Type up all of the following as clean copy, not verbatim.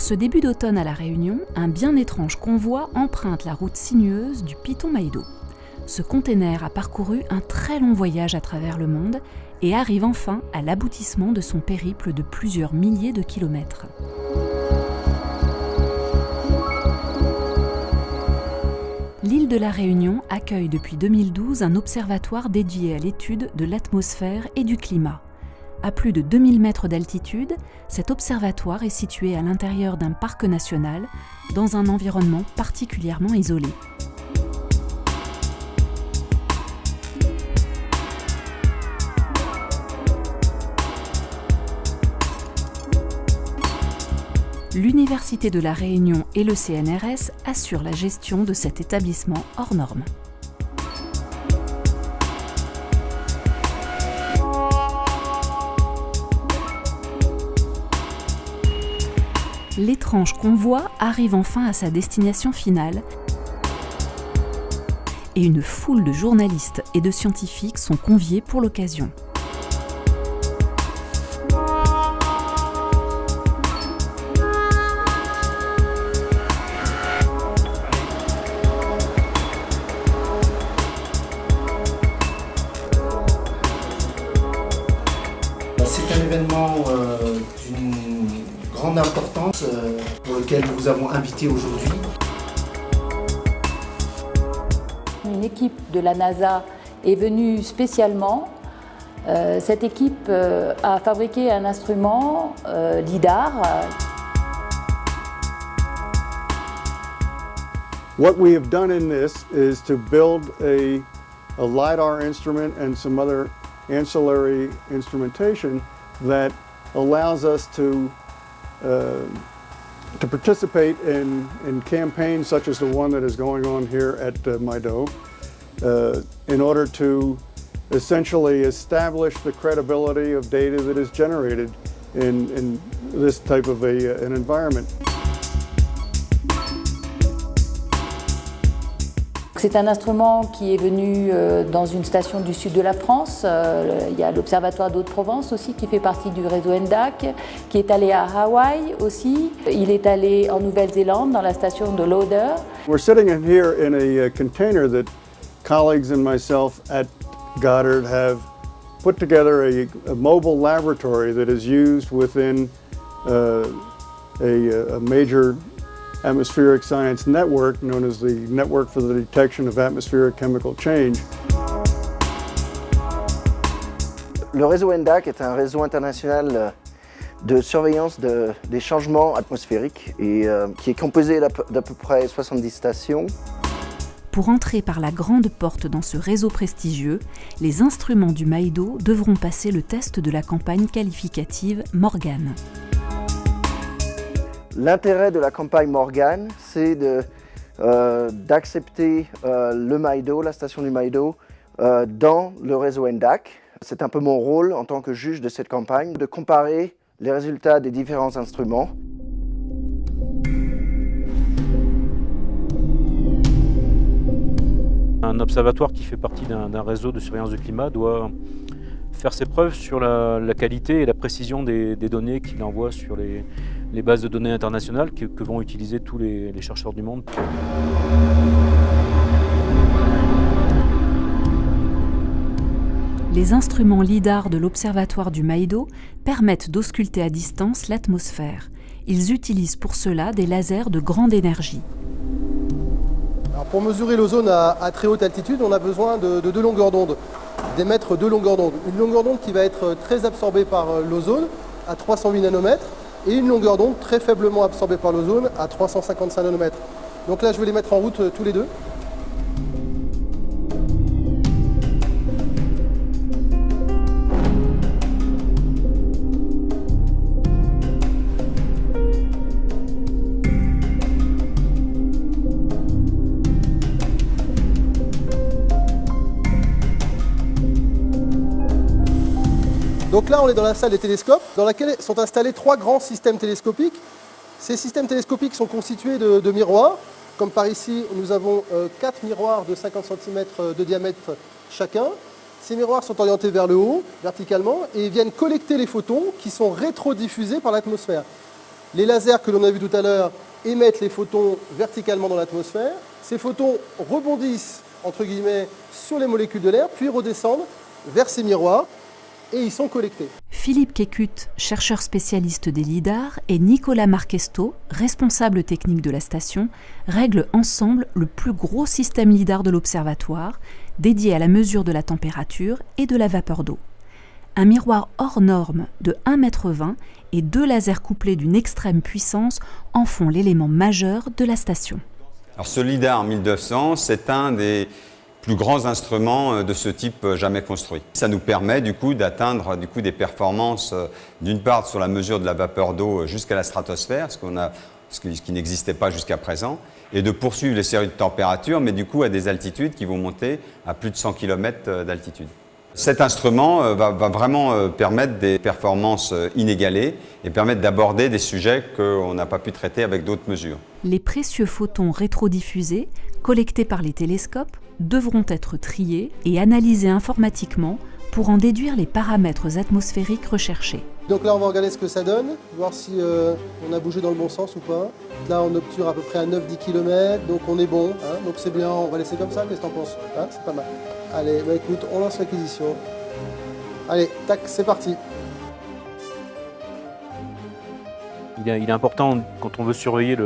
ce début d'automne à La Réunion, un bien étrange convoi emprunte la route sinueuse du Piton-Maïdo. Ce container a parcouru un très long voyage à travers le monde et arrive enfin à l'aboutissement de son périple de plusieurs milliers de kilomètres. L'île de La Réunion accueille depuis 2012 un observatoire dédié à l'étude de l'atmosphère et du climat. À plus de 2000 mètres d'altitude, cet observatoire est situé à l'intérieur d'un parc national, dans un environnement particulièrement isolé. L'Université de La Réunion et le CNRS assurent la gestion de cet établissement hors norme. L'étrange convoi arrive enfin à sa destination finale et une foule de journalistes et de scientifiques sont conviés pour l'occasion. C'est un événement d'une grande importance pour lequel nous vous avons invité aujourd'hui. Une équipe de la NASA est venue spécialement. Cette équipe a fabriqué un instrument LIDAR. What we have done in this is to build a LiDAR instrument and some other ancillary instrumentation that allows us to participate in campaigns such as the one that is going on here at Maido in order to essentially establish the credibility of data that is generated in this type of an environment. C'est un instrument qui est venu dans une station du sud de la France. Il y a l'Observatoire d'Hauts-de-Provence aussi qui fait partie du réseau NDAC, qui est allé à Hawaï aussi. Il est allé en Nouvelle-Zélande dans la station de Lauder. We're sitting in here in a container that colleagues and myself at Goddard have put together a mobile laboratory that is used within a major atmospheric science network known as the Network for the Detection of Atmospheric Chemical Change. Le réseau NDAC est un réseau international de surveillance des changements atmosphériques et qui est composé d'à peu près 70 stations. Pour entrer par la grande porte dans ce réseau prestigieux, les instruments du Maïdo devront passer le test de la campagne qualificative Morgan. L'intérêt de la campagne Morgan, c'est d'accepter le Maïdo, la station du Maïdo, dans le réseau NDAC. C'est un peu mon rôle en tant que juge de cette campagne, de comparer les résultats des différents instruments. Un observatoire qui fait partie d'un réseau de surveillance du climat doit faire ses preuves sur la qualité et la précision des données qu'il envoie sur les bases de données internationales que vont utiliser tous les chercheurs du monde. Les instruments LIDAR de l'Observatoire du Maïdo permettent d'ausculter à distance l'atmosphère. Ils utilisent pour cela des lasers de grande énergie. Alors pour mesurer l'ozone à très haute altitude, on a besoin de deux longueurs d'onde, d'émettre deux longueurs d'onde. Une longueur d'onde qui va être très absorbée par l'ozone à 308 nanomètres et une longueur d'onde très faiblement absorbée par l'ozone à 355 nanomètres. Donc là, je vais les mettre en route tous les deux. Donc là, on est dans la salle des télescopes, dans laquelle sont installés trois grands systèmes télescopiques. Ces systèmes télescopiques sont constitués de miroirs. Comme par ici, nous avons 4 miroirs de 50 cm de diamètre chacun. Ces miroirs sont orientés vers le haut, verticalement, et viennent collecter les photons qui sont rétrodiffusés par l'atmosphère. Les lasers que l'on a vus tout à l'heure émettent les photons verticalement dans l'atmosphère. Ces photons rebondissent, entre guillemets, sur les molécules de l'air, puis redescendent vers ces miroirs et ils sont collectés. Philippe Kécut, chercheur spécialiste des lidars, et Nicolas Marchesto, responsable technique de la station, règlent ensemble le plus gros système lidar de l'observatoire, dédié à la mesure de la température et de la vapeur d'eau. Un miroir hors norme de 1,20 m et 2 lasers couplés d'une extrême puissance en font l'élément majeur de la station. Alors ce lidar 1200, c'est un des plus grands instruments de ce type jamais construit. Ça nous permet d'atteindre des performances d'une part sur la mesure de la vapeur d'eau jusqu'à la stratosphère, ce qui n'existait pas jusqu'à présent, et de poursuivre les séries de température, mais à des altitudes qui vont monter à plus de 100 km d'altitude. Cet instrument va vraiment permettre des performances inégalées et permettre d'aborder des sujets qu'on n'a pas pu traiter avec d'autres mesures. Les précieux photons rétrodiffusés, collectés par les télescopes, devront être triés et analysés informatiquement pour en déduire les paramètres atmosphériques recherchés. Donc là, on va regarder ce que ça donne, voir si on a bougé dans le bon sens ou pas. Là, on obture à peu près à 9-10 km, donc on est bon. Hein, donc c'est bien, on va laisser comme ça, qu'est-ce que t'en penses hein, c'est pas mal. Allez, écoute, on lance l'acquisition. Allez, tac, c'est parti. Il est important, quand on veut surveiller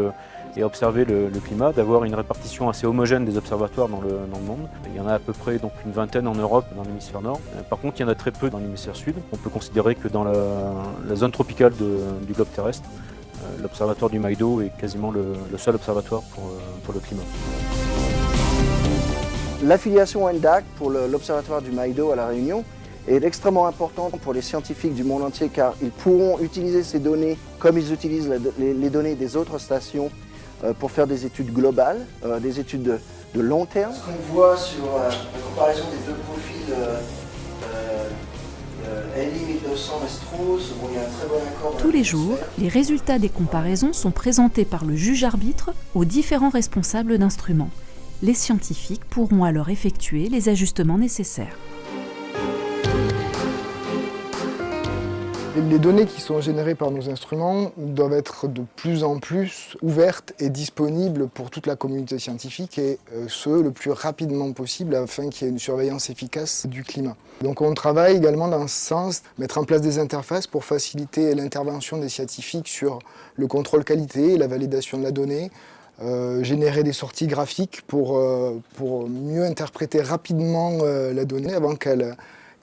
et observer le climat, d'avoir une répartition assez homogène des observatoires dans le monde. Il y en a à peu près une vingtaine en Europe, dans l'hémisphère nord. Par contre, il y en a très peu dans l'hémisphère sud. On peut considérer que dans la zone tropicale du globe terrestre, l'observatoire du Maïdo est quasiment le seul observatoire pour le climat. L'affiliation NDAC pour l'Observatoire du Maïdo à La Réunion est extrêmement importante pour les scientifiques du monde entier car ils pourront utiliser ces données comme ils utilisent les données des autres stations pour faire des études globales, des études de long terme. Ce qu'on voit sur la comparaison des deux profils LI 1200 et Strauss, il y a un très bon accord. Tous les jours, les résultats des comparaisons sont présentés par le juge-arbitre aux différents responsables d'instruments. Les scientifiques pourront alors effectuer les ajustements nécessaires. Les données qui sont générées par nos instruments doivent être de plus en plus ouvertes et disponibles pour toute la communauté scientifique et ce, le plus rapidement possible afin qu'il y ait une surveillance efficace du climat. Donc on travaille également dans ce sens, mettre en place des interfaces pour faciliter l'intervention des scientifiques sur le contrôle qualité et la validation de la donnée, générer des sorties graphiques pour mieux interpréter rapidement la donnée avant qu'elle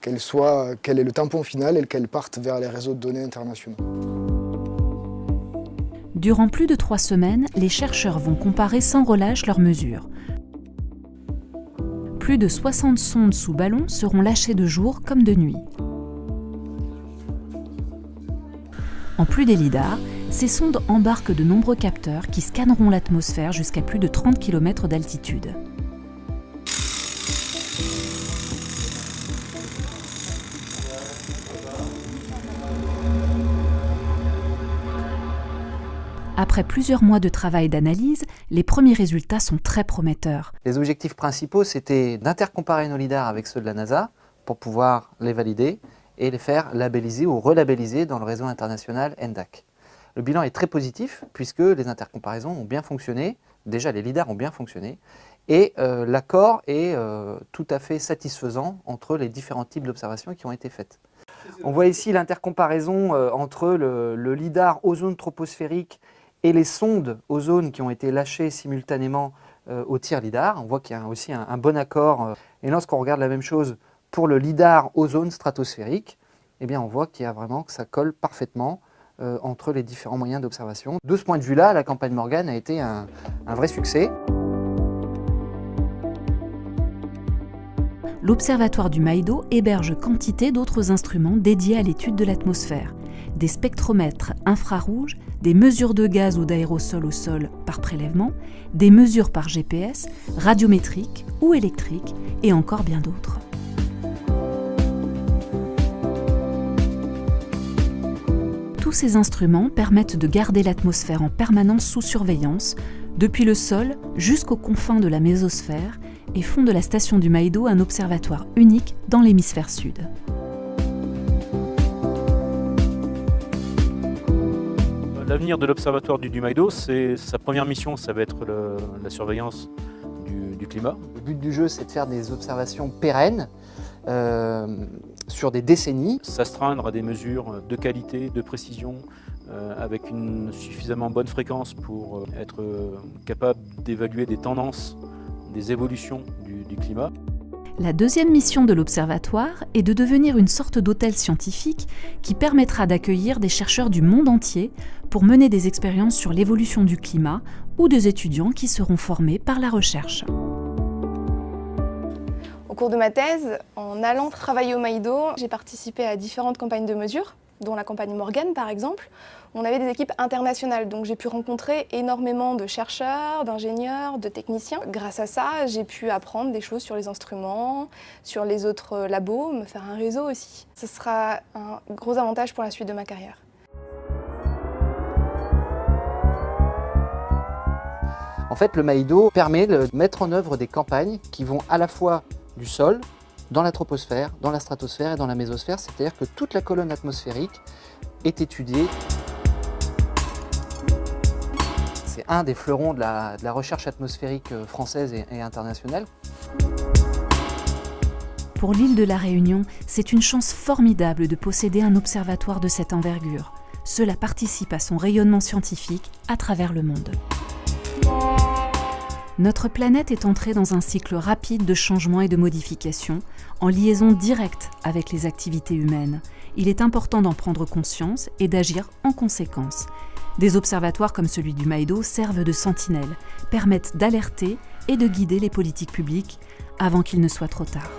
ait le tampon final et qu'elle parte vers les réseaux de données internationaux. Durant plus de 3 semaines, les chercheurs vont comparer sans relâche leurs mesures. Plus de 60 sondes sous ballon seront lâchées de jour comme de nuit. En plus des lidars, ces sondes embarquent de nombreux capteurs qui scanneront l'atmosphère jusqu'à plus de 30 km d'altitude. Après plusieurs mois de travail d'analyse, les premiers résultats sont très prometteurs. Les objectifs principaux, c'était d'intercomparer nos lidars avec ceux de la NASA pour pouvoir les valider et les faire labelliser ou relabelliser dans le réseau international NDAC. Le bilan est très positif puisque les intercomparaisons ont bien fonctionné, déjà les lidars ont bien fonctionné, et l'accord est tout à fait satisfaisant entre les différents types d'observations qui ont été faites. On voit ici l'intercomparaison entre le lidar ozone troposphérique et les sondes ozone qui ont été lâchées simultanément au tir lidar. On voit qu'il y a aussi un bon accord. Et lorsqu'on regarde la même chose pour le lidar ozone stratosphérique, eh bien on voit qu'il y a vraiment que ça colle parfaitement entre les différents moyens d'observation. De ce point de vue-là, la campagne Morgan a été un vrai succès. L'Observatoire du Maïdo héberge quantité d'autres instruments dédiés à l'étude de l'atmosphère. Des spectromètres infrarouges, des mesures de gaz ou d'aérosols au sol par prélèvement, des mesures par GPS, radiométriques ou électriques et encore bien d'autres. Tous ces instruments permettent de garder l'atmosphère en permanence sous surveillance, depuis le sol jusqu'aux confins de la mésosphère, et font de la station du Maïdo un observatoire unique dans l'hémisphère sud. L'avenir de l'Observatoire du Maïdo, sa première mission, ça va être la surveillance du climat. Le but du jeu, c'est de faire des observations pérennes sur des décennies. S'astreindre à des mesures de qualité, de précision, avec une suffisamment bonne fréquence pour être capable d'évaluer des tendances, des évolutions du climat. La deuxième mission de l'Observatoire est de devenir une sorte d'hôtel scientifique qui permettra d'accueillir des chercheurs du monde entier pour mener des expériences sur l'évolution du climat ou des étudiants qui seront formés par la recherche. Au cours de ma thèse, en allant travailler au Maïdo, j'ai participé à différentes campagnes de mesure, dont la campagne Morgan par exemple. On avait des équipes internationales, donc j'ai pu rencontrer énormément de chercheurs, d'ingénieurs, de techniciens. Grâce à ça, j'ai pu apprendre des choses sur les instruments, sur les autres labos, me faire un réseau aussi. Ce sera un gros avantage pour la suite de ma carrière. En fait, le Maïdo permet de mettre en œuvre des campagnes qui vont à la fois du sol, dans la troposphère, dans la stratosphère et dans la mésosphère, c'est-à-dire que toute la colonne atmosphérique est étudiée. C'est un des fleurons de la recherche atmosphérique française et internationale. Pour l'île de la Réunion, c'est une chance formidable de posséder un observatoire de cette envergure. Cela participe à son rayonnement scientifique à travers le monde. Notre planète est entrée dans un cycle rapide de changements et de modifications, en liaison directe avec les activités humaines. Il est important d'en prendre conscience et d'agir en conséquence. Des observatoires comme celui du Maïdo servent de sentinelles, permettent d'alerter et de guider les politiques publiques avant qu'il ne soit trop tard.